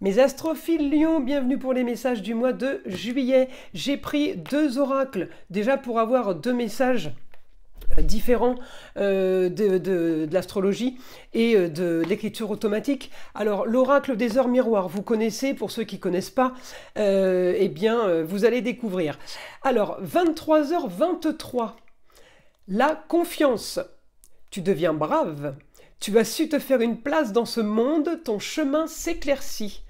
Mes astrophiles Lion, bienvenue pour les messages du mois de juillet. J'ai pris deux oracles, déjà pour avoir deux messages différents de l'astrologie et de l'écriture automatique. Alors, l'oracle des heures miroirs, vous connaissez, pour ceux qui ne connaissent pas, eh bien, vous allez découvrir. Alors, 23h23, la confiance. Tu deviens brave. Tu as su te faire une place dans ce monde, ton chemin s'éclaircit.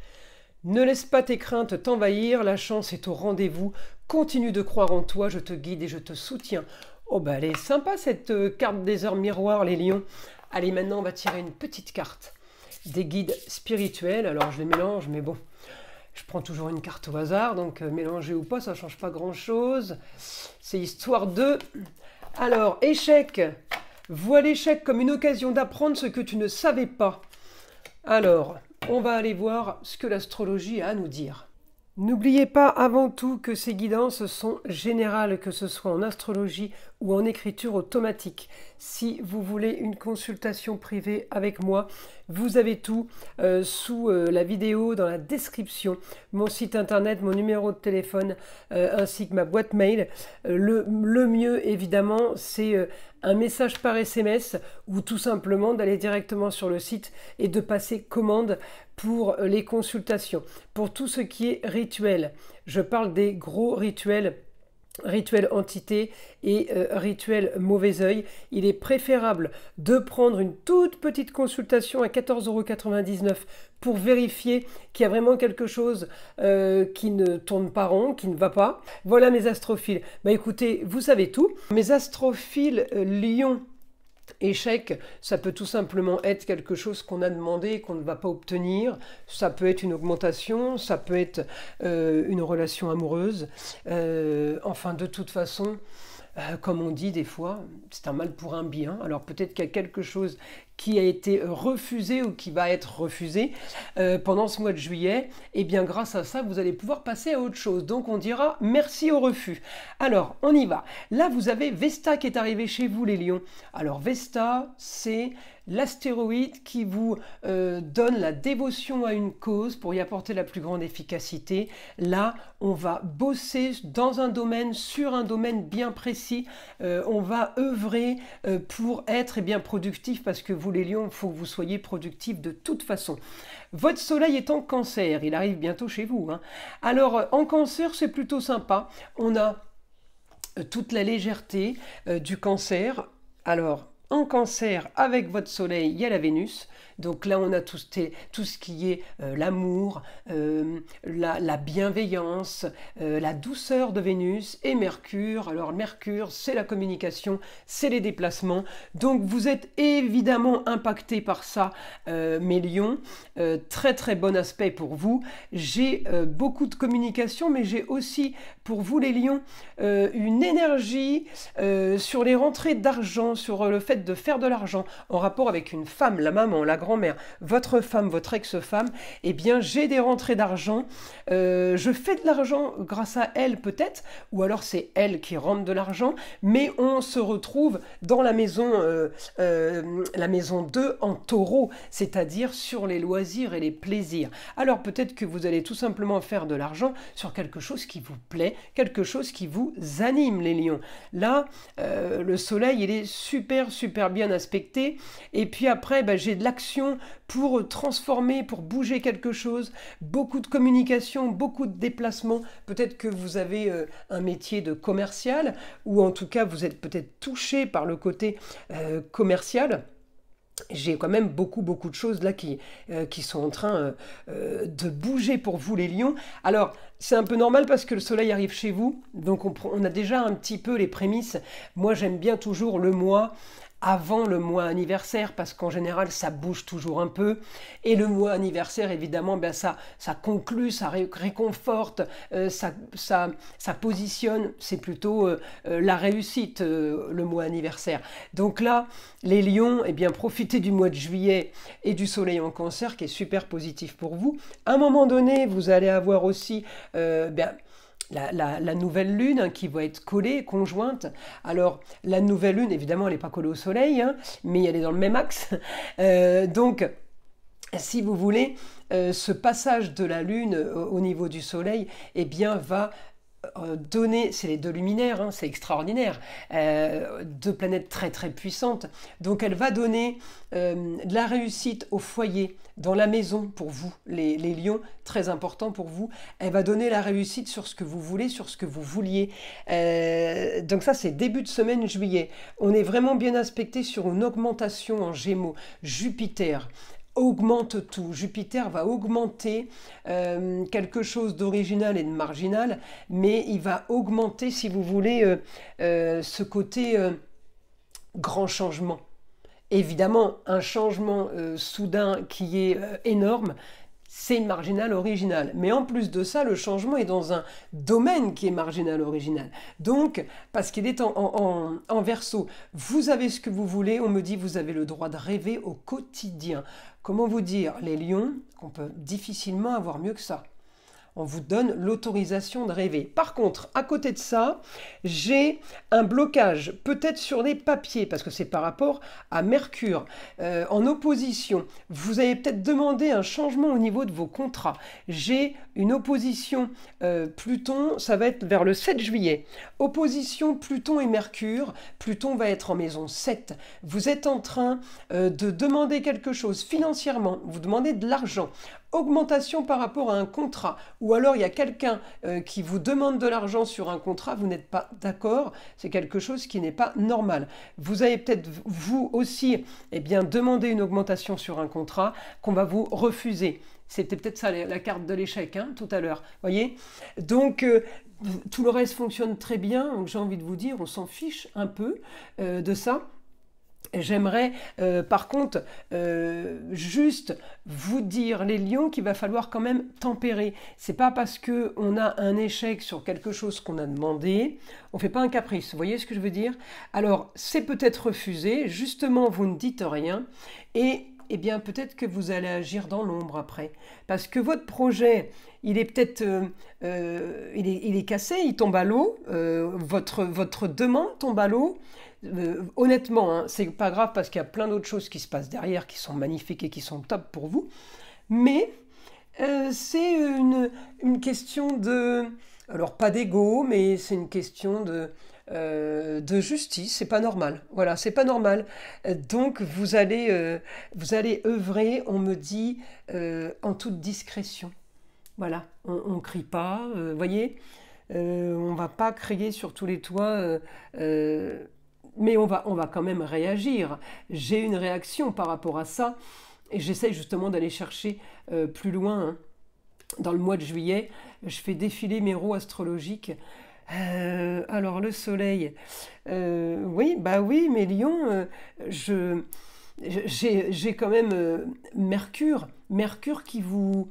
Ne laisse pas tes craintes t'envahir, la chance est au rendez-vous. Continue de croire en toi, je te guide et je te soutiens. Oh bah elle est sympa cette carte des heures miroirs, les lions. Allez, maintenant on va tirer une petite carte des guides spirituels. Alors je les mélange, mais bon, je prends toujours une carte au hasard, donc mélanger ou pas, ça ne change pas grand-chose. C'est histoire de... Alors, échec. Vois l'échec comme une occasion d'apprendre ce que tu ne savais pas. Alors, on va aller voir ce que l'astrologie a à nous dire. N'oubliez pas avant tout que ces guidances sont générales, que ce soit en astrologie ou en écriture automatique. Si vous voulez une consultation privée avec moi, vous avez tout sous la vidéo, dans la description, mon site internet, mon numéro de téléphone, ainsi que ma boîte mail. Le mieux, évidemment, c'est un message par SMS ou tout simplement d'aller directement sur le site et de passer commande pour les consultations. Pour tout ce qui est rituel, je parle des gros rituels, rituel entité et rituel mauvais œil. Il est préférable de prendre une toute petite consultation à 14,99 € pour vérifier qu'il y a vraiment quelque chose qui ne tourne pas rond, qui ne va pas. Voilà mes astrophiles. Bah écoutez, vous savez tout. Mes astrophiles Lion. Échec, ça peut tout simplement être quelque chose qu'on a demandé et qu'on ne va pas obtenir. Ça peut être une augmentation, ça peut être une relation amoureuse. Enfin, de toute façon, comme on dit des fois, c'est un mal pour un bien. Alors peut-être qu'il y a quelque chose qui a été refusé ou qui va être refusé pendant ce mois de juillet. Et bien grâce à ça, vous allez pouvoir passer à autre chose. Donc on dira merci au refus. Alors, on y va. Là, vous avez Vesta qui est arrivé chez vous, les lions. Alors Vesta, c'est l'astéroïde qui vous donne la dévotion à une cause pour y apporter la plus grande efficacité. Là, on va bosser dans un domaine, sur un domaine bien précis. On va œuvrer pour être bien productif parce que vous, les lions, il faut que vous soyez productifs de toute façon. Votre soleil est en cancer, il arrive bientôt chez vous, hein. Alors, en cancer, c'est plutôt sympa. On a toute la légèreté du cancer. Alors, en cancer, avec votre soleil, il y a la Vénus. Donc là, on a tout ce qui est l'amour, la bienveillance, la douceur de Vénus et Mercure. Alors Mercure, c'est la communication, c'est les déplacements. Donc vous êtes évidemment impacté par ça, mes lions. Très très bon aspect pour vous. J'ai beaucoup de communication, mais j'ai aussi pour vous les lions une énergie sur les rentrées d'argent, sur le fait de faire de l'argent en rapport avec une femme, la maman, la grand-mère, votre femme, votre ex-femme. Eh bien j'ai des rentrées d'argent, je fais de l'argent grâce à elle peut-être, ou alors c'est elle qui rentre de l'argent, mais on se retrouve dans la maison 2 en taureau, c'est-à-dire sur les loisirs et les plaisirs. Alors peut-être que vous allez tout simplement faire de l'argent sur quelque chose qui vous plaît, quelque chose qui vous anime, les lions. Là, le soleil, il est super bien aspecté, et puis après, j'ai de l'action pour transformer, pour bouger quelque chose, beaucoup de communication, beaucoup de déplacements. Peut-être que vous avez un métier de commercial, ou en tout cas, vous êtes peut-être touché par le côté commercial. J'ai quand même beaucoup de choses là qui sont en train de bouger pour vous, les lions. Alors, c'est un peu normal parce que le soleil arrive chez vous, donc on a déjà un petit peu les prémices. Moi, j'aime bien toujours le mois avant le mois anniversaire, parce qu'en général ça bouge toujours un peu, et le mois anniversaire évidemment ça conclut, ça réconforte, ça positionne, c'est plutôt la réussite, le mois anniversaire. Donc là, les lions, profitez du mois de juillet et du soleil en cancer qui est super positif pour vous. À un moment donné, vous allez avoir aussi la nouvelle lune qui va être collée, conjointe. Alors, la nouvelle lune, évidemment, elle n'est pas collée au soleil, mais elle est dans le même axe. Donc, si vous voulez, ce passage de la Lune au niveau du Soleil, eh bien, va donner, c'est les deux luminaires, hein, c'est extraordinaire, deux planètes très très puissantes, donc elle va donner de la réussite au foyer, dans la maison pour vous, les lions, très important pour vous, elle va donner la réussite sur ce que vous voulez, sur ce que vous vouliez, donc ça c'est début de semaine juillet, on est vraiment bien aspecté sur une augmentation en Gémeaux, Jupiter, augmente tout. Jupiter va augmenter quelque chose d'original et de marginal, mais il va augmenter, si vous voulez, ce côté grand changement. Évidemment, un changement soudain qui est énorme, c'est une marginale originale. Mais en plus de ça, le changement est dans un domaine qui est marginal original. Donc, parce qu'il est en verso, vous avez ce que vous voulez, on me dit vous avez le droit de rêver au quotidien. Comment vous dire, les lions, qu'on peut difficilement avoir mieux que ça. On vous donne l'autorisation de rêver. Par contre, à côté de ça, j'ai un blocage, peut-être sur les papiers, parce que c'est par rapport à Mercure, en opposition. Vous avez peut-être demandé un changement au niveau de vos contrats. J'ai une opposition Pluton, ça va être vers le 7 juillet. Opposition Pluton et Mercure. Pluton va être en maison 7. Vous êtes en train de demander quelque chose financièrement, vous demandez de l'argent. Augmentation par rapport à un contrat, ou alors il y a quelqu'un qui vous demande de l'argent sur un contrat, vous n'êtes pas d'accord, c'est quelque chose qui n'est pas normal. Vous avez peut-être vous aussi demandé une augmentation sur un contrat qu'on va vous refuser. C'était peut-être ça la carte de l'échec hein, tout à l'heure, voyez. Donc tout le reste fonctionne très bien, donc j'ai envie de vous dire, on s'en fiche un peu de ça. J'aimerais par contre juste vous dire les lions qu'il va falloir quand même tempérer. C'est pas parce que on a un échec sur quelque chose qu'on a demandé, on fait pas un caprice, vous voyez ce que je veux dire? Alors c'est peut-être refusé, justement vous ne dites rien et bien peut-être que vous allez agir dans l'ombre après. Parce que votre projet, il est peut-être il est cassé, il tombe à l'eau, votre demande tombe à l'eau. Honnêtement, hein, c'est pas grave parce qu'il y a plein d'autres choses qui se passent derrière qui sont magnifiques et qui sont top pour vous. Mais c'est une question de... Alors pas d'ego, mais c'est une question de justice, c'est pas normal. Voilà, c'est pas normal. Donc vous allez œuvrer, on me dit, en toute discrétion. Voilà, on ne crie pas, voyez, on va pas crier sur tous les toits, mais on va quand même réagir. J'ai une réaction par rapport à ça, et j'essaye justement d'aller chercher plus loin. Hein. Dans le mois de juillet, je fais défiler mes roues astrologiques. Alors le soleil, oui, bah oui, mes lions, j'ai quand même Mercure qui vous...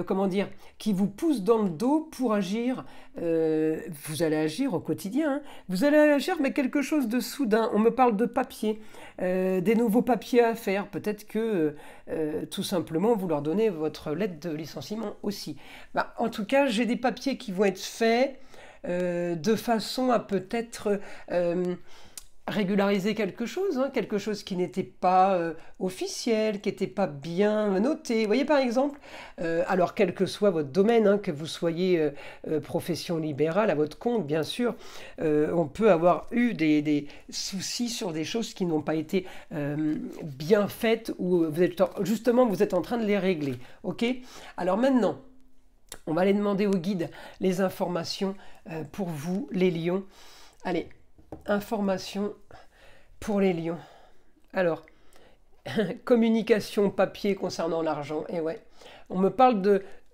comment dire, qui vous pousse dans le dos pour agir. Vous allez agir au quotidien. Hein. Vous allez agir, mais quelque chose de soudain. On me parle de papier, des nouveaux papiers à faire. Peut-être que tout simplement vous leur donnez votre lettre de licenciement aussi. Bah, en tout cas, j'ai des papiers qui vont être faits de façon à peut-être régulariser quelque chose, hein, quelque chose qui n'était pas officiel, qui n'était pas bien noté. Vous voyez par exemple, alors quel que soit votre domaine, hein, que vous soyez profession libérale à votre compte, bien sûr, on peut avoir eu des soucis sur des choses qui n'ont pas été bien faites ou justement vous êtes en train de les régler. Ok? Alors maintenant, on va aller demander au guide les informations pour vous, les lions. Allez, informations pour les lions. Alors, communication papier concernant l'argent. Et ouais, on me parle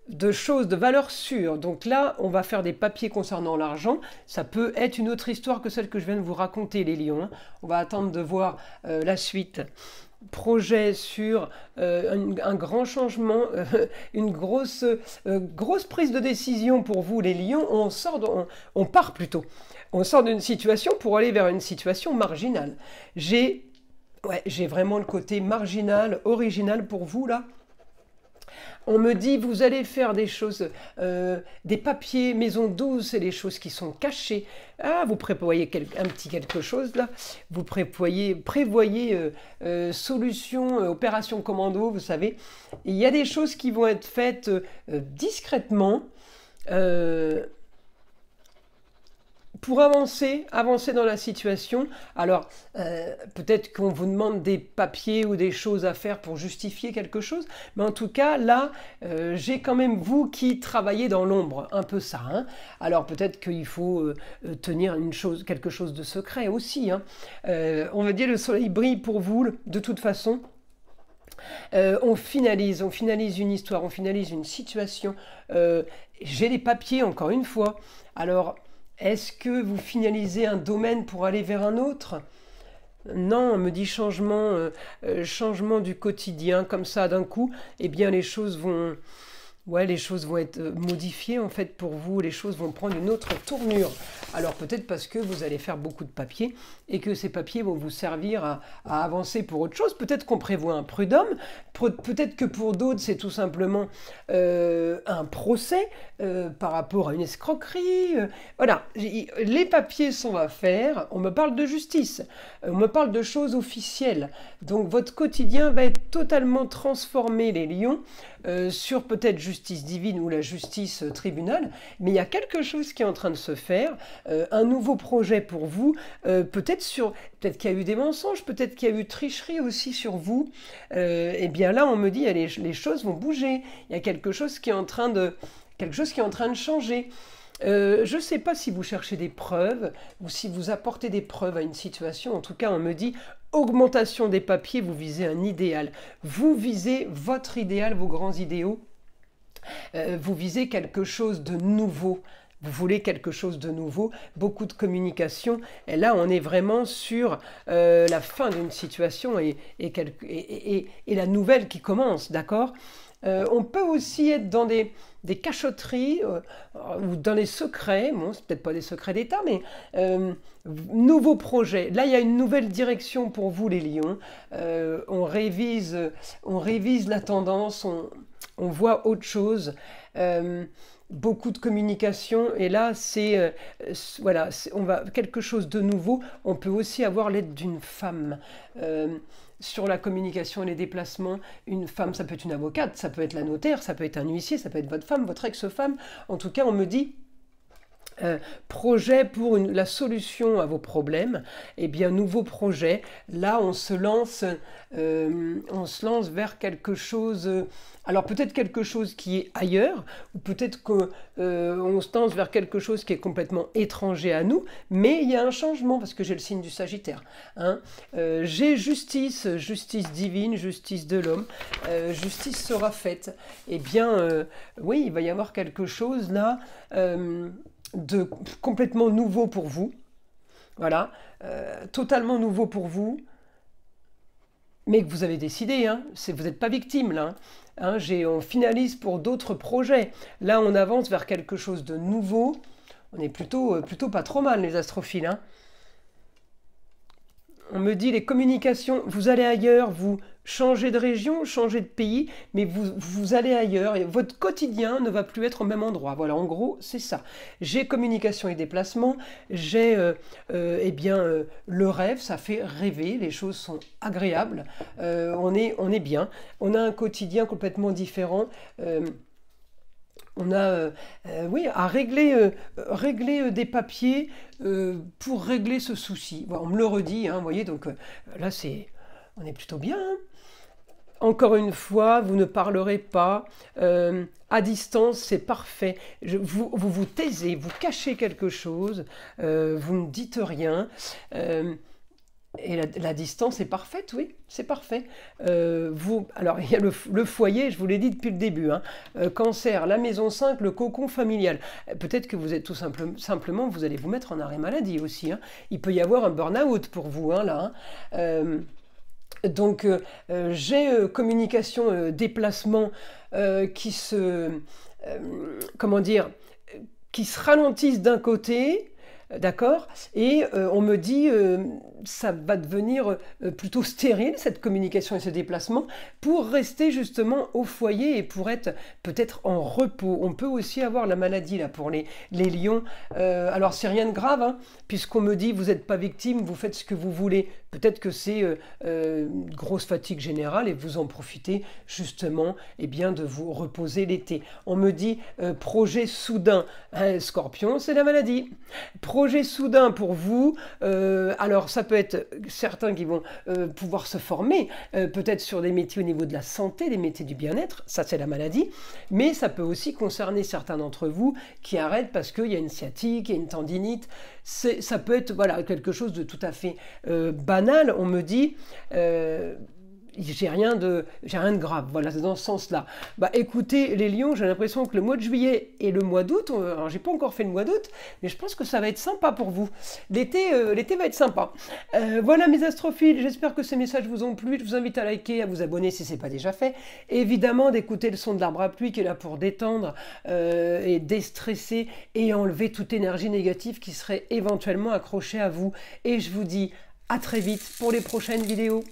de choses, de valeurs sûres. Donc là, on va faire des papiers concernant l'argent. Ça peut être une autre histoire que celle que je viens de vous raconter, les lions. Hein. On va attendre de voir la suite. Projet sur un grand changement, une grosse prise de décision pour vous les lions, on part plutôt. On sort d'une situation pour aller vers une situation marginale. J'ai vraiment le côté marginal, original pour vous là. On me dit, vous allez faire des choses, des papiers maison douce, et des choses qui sont cachées. Ah, vous prévoyez un petit quelque chose là. Vous prévoyez solution, opération commando, vous savez. Et il y a des choses qui vont être faites discrètement. Pour avancer dans la situation. Alors, peut-être qu'on vous demande des papiers ou des choses à faire pour justifier quelque chose, mais en tout cas, là, j'ai quand même vous qui travaillez dans l'ombre, un peu ça. Hein. Alors, peut-être qu'il faut tenir quelque chose de secret aussi. Hein. On va dire le soleil brille pour vous, de toute façon. On finalise une histoire, on finalise une situation. J'ai les papiers, encore une fois. Alors, est-ce que vous finalisez un domaine pour aller vers un autre? Non, on me dit changement du quotidien, comme ça d'un coup, eh bien les choses vont être modifiées en fait pour vous, les choses vont prendre une autre tournure. Alors peut-être parce que vous allez faire beaucoup de papiers et que ces papiers vont vous servir à avancer pour autre chose. Peut-être qu'on prévoit un prud'homme, peut-être que pour d'autres c'est tout simplement un procès par rapport à une escroquerie. Voilà, les papiers sont à faire, on me parle de justice, on me parle de choses officielles. Donc votre quotidien va être totalement transformé, les lions, sur peut-être justice divine ou la justice tribunal, mais il y a quelque chose qui est en train de se faire, un nouveau projet pour vous, peut-être qu'il y a eu des mensonges, peut-être qu'il y a eu tricherie aussi sur vous, et bien là on me dit les choses vont bouger, il y a quelque chose qui est en train de changer. Je ne sais pas si vous cherchez des preuves ou si vous apportez des preuves à une situation. En tout cas, on me dit augmentation des papiers, vous visez un idéal. Vous visez votre idéal, vos grands idéaux. Vous visez quelque chose de nouveau. Vous voulez quelque chose de nouveau, beaucoup de communication. Et là, on est vraiment sur la fin d'une situation et la nouvelle qui commence, d'accord ? On peut aussi être dans des cachotteries ou dans les secrets, bon, c'est peut-être pas des secrets d'État, mais nouveaux projets. Là, il y a une nouvelle direction pour vous, les lions. On révise la tendance, on voit autre chose. Beaucoup de communication, et là, on va quelque chose de nouveau. On peut aussi avoir l'aide d'une femme. Sur la communication et les déplacements, une femme, ça peut être une avocate, ça peut être la notaire, ça peut être un huissier, ça peut être votre femme, votre ex-femme. En tout cas, on me dit projet pour la solution à vos problèmes. Eh bien, nouveau projet. Là, on se lance vers quelque chose. Alors peut-être quelque chose qui est ailleurs, ou peut-être qu'on se lance vers quelque chose qui est complètement étranger à nous, mais il y a un changement, parce que j'ai le signe du Sagittaire. Hein. J'ai justice divine, justice de l'homme, justice sera faite. Eh bien, oui, il va y avoir quelque chose là de complètement nouveau pour vous. Voilà, totalement nouveau pour vous. Mais que vous avez décidé, hein, vous n'êtes pas victime là. Hein, on finalise pour d'autres projets. Là, on avance vers quelque chose de nouveau. On est plutôt pas trop mal, les astrophiles. Hein. On me dit les communications, vous allez ailleurs, vous changez de région, changez de pays, mais vous allez ailleurs et votre quotidien ne va plus être au même endroit. Voilà, en gros, c'est ça. J'ai communication et déplacement, j'ai le rêve, ça fait rêver, les choses sont agréables, on est bien, on a un quotidien complètement différent. On a à régler des papiers pour régler ce souci. Voilà, on me le redit, hein, vous voyez, donc là, on est plutôt bien. Hein. Encore une fois, vous ne parlerez pas. À distance, c'est parfait. Vous taisez, vous cachez quelque chose, vous ne dites rien. Et la distance est parfaite, oui, c'est parfait. Alors, il y a le foyer, je vous l'ai dit depuis le début. Hein, cancer, la maison 5, le cocon familial. Peut-être que vous êtes tout simplement, vous allez vous mettre en arrêt maladie aussi. Hein. Il peut y avoir un burn-out pour vous, hein, là. Hein. Donc, j'ai communication, déplacement qui se ralentissent d'un côté. D'accord. Et on me dit ça va devenir plutôt stérile, cette communication et ce déplacement, pour rester justement au foyer et pour être peut-être en repos. On peut aussi avoir la maladie là pour les lions. Alors c'est rien de grave, hein, puisqu'on me dit vous n'êtes pas victime, vous faites ce que vous voulez. Peut-être que c'est une grosse fatigue générale et vous en profitez justement de vous reposer l'été. On me dit projet soudain. Scorpion, c'est la maladie. Projet soudain pour vous. Alors ça peut être certains qui vont pouvoir se former peut-être sur des métiers au niveau de la santé, des métiers du bien-être, ça c'est la maladie, mais ça peut aussi concerner certains d'entre vous qui arrêtent parce qu'il y a une sciatique, il y a une tendinite, ça peut être voilà, quelque chose de tout à fait banal, on me dit... j'ai rien de grave, voilà, c'est dans ce sens-là. Bah écoutez, les lions, j'ai l'impression que le mois de juillet et le mois d'août, alors j'ai pas encore fait le mois d'août, mais je pense que ça va être sympa pour vous. L'été va être sympa. Voilà mes astrophiles, j'espère que ces messages vous ont plu. Je vous invite à liker, à vous abonner si ce n'est pas déjà fait. Évidemment, d'écouter le son de l'arbre à pluie qui est là pour détendre et déstresser et enlever toute énergie négative qui serait éventuellement accrochée à vous. Et je vous dis à très vite pour les prochaines vidéos.